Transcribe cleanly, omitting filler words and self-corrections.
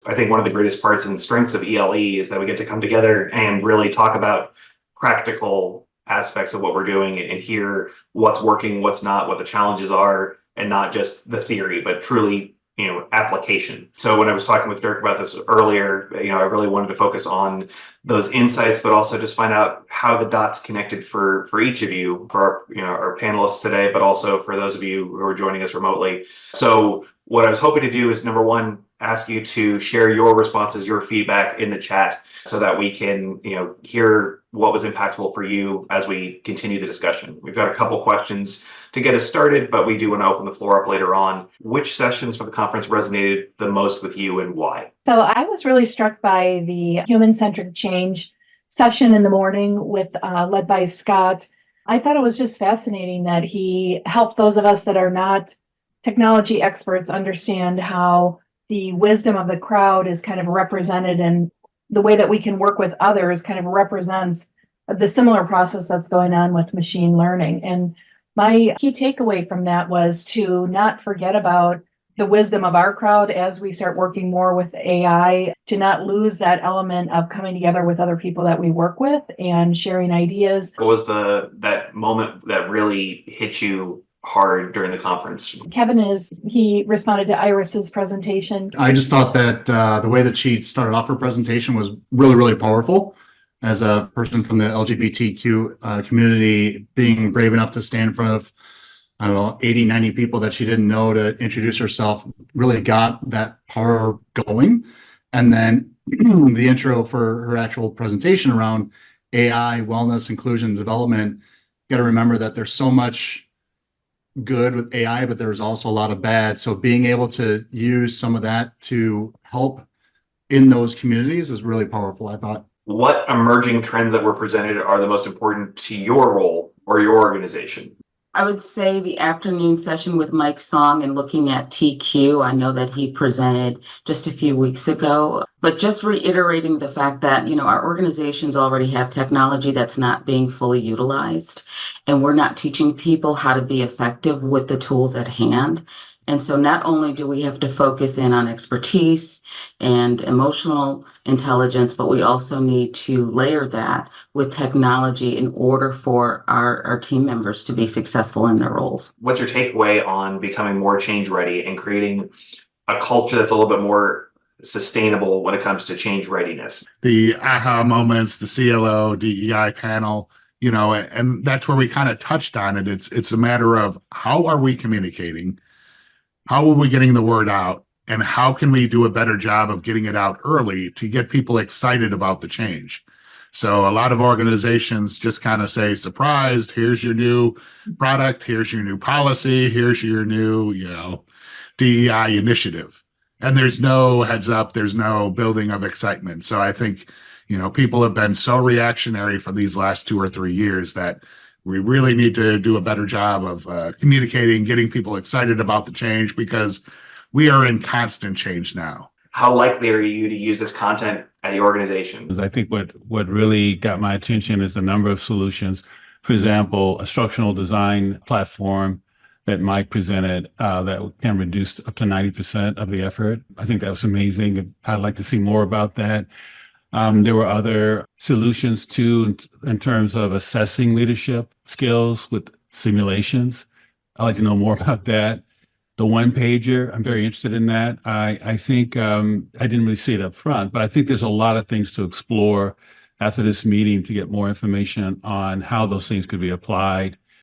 I think one of the greatest parts and strengths of ELE is that we get to come together and really talk about practical aspects of what we're doing and hear what's working, what's not, what the challenges are, and not just the theory, but truly, application. So when I was talking with Dirk about this earlier, I really wanted to focus on those insights, but also just find out how the dots connected for each of you, for our panelists today, but also for those of you who are joining us remotely. So what I was hoping to do is, number one, ask you to share your responses, your feedback in the chat so that we can, hear what was impactful for you as we continue the discussion. We've got a couple questions to get us started, but we do want to open the floor up later on. Which sessions for the conference resonated the most with you and why? So I was really struck by the human-centric change session in the morning led by Scott. I thought it was just fascinating that he helped those of us that are not technology experts understand how the wisdom of the crowd is kind of represented, and the way that we can work with others kind of represents the similar process that's going on with machine learning. And my key takeaway from that was to not forget about the wisdom of our crowd as we start working more with AI, to not lose that element of coming together with other people that we work with and sharing ideas. What was that moment that really hit you hard during the conference? Kevin he responded to Iris's presentation. I just thought that the way that she started off her presentation was really, really powerful. As a person from the LGBTQ community, being brave enough to stand in front of, 80, 90 people that she didn't know to introduce herself really got that power going. And then the intro for her actual presentation around AI, wellness, inclusion, development. Got to remember that there's so much good with AI, but there's also a lot of bad. So being able to use some of that to help in those communities is really powerful, I thought. What emerging trends that were presented are the most important to your role or your organization? I would say the afternoon session with Mike Song and looking at TQ. I know that he presented just a few weeks ago, but just reiterating the fact that, our organizations already have technology that's not being fully utilized, and we're not teaching people how to be effective with the tools at hand. And so not only do we have to focus in on expertise and emotional intelligence, but we also need to layer that with technology in order for our team members to be successful in their roles. What's your takeaway on becoming more change ready and creating a culture that's a little bit more sustainable when it comes to change readiness? The aha moments, the CLO, DEI panel, and that's where we kind of touched on it. It's a matter of how are we communicating? How are we getting the word out? And how can we do a better job of getting it out early to get people excited about the change? So a lot of organizations just kind of say, surprised, here's your new product, here's your new policy, here's your new, DEI initiative. And there's no heads up, there's no building of excitement. So I think, people have been so reactionary for these last 2 or 3 years that we really need to do a better job of communicating, getting people excited about the change, because we are in constant change now. How likely are you to use this content at your organization? I think what really got my attention is the number of solutions. For example, a structural design platform that Mike presented that can reduce up to 90% of the effort. I think that was amazing. I'd like to see more about that. There were other solutions too in terms of assessing leadership skills with simulations. I'd like to know more about that. The one pager, I'm very interested in that. I think I didn't really see it up front, but I think there's a lot of things to explore after this meeting to get more information on how those things could be applied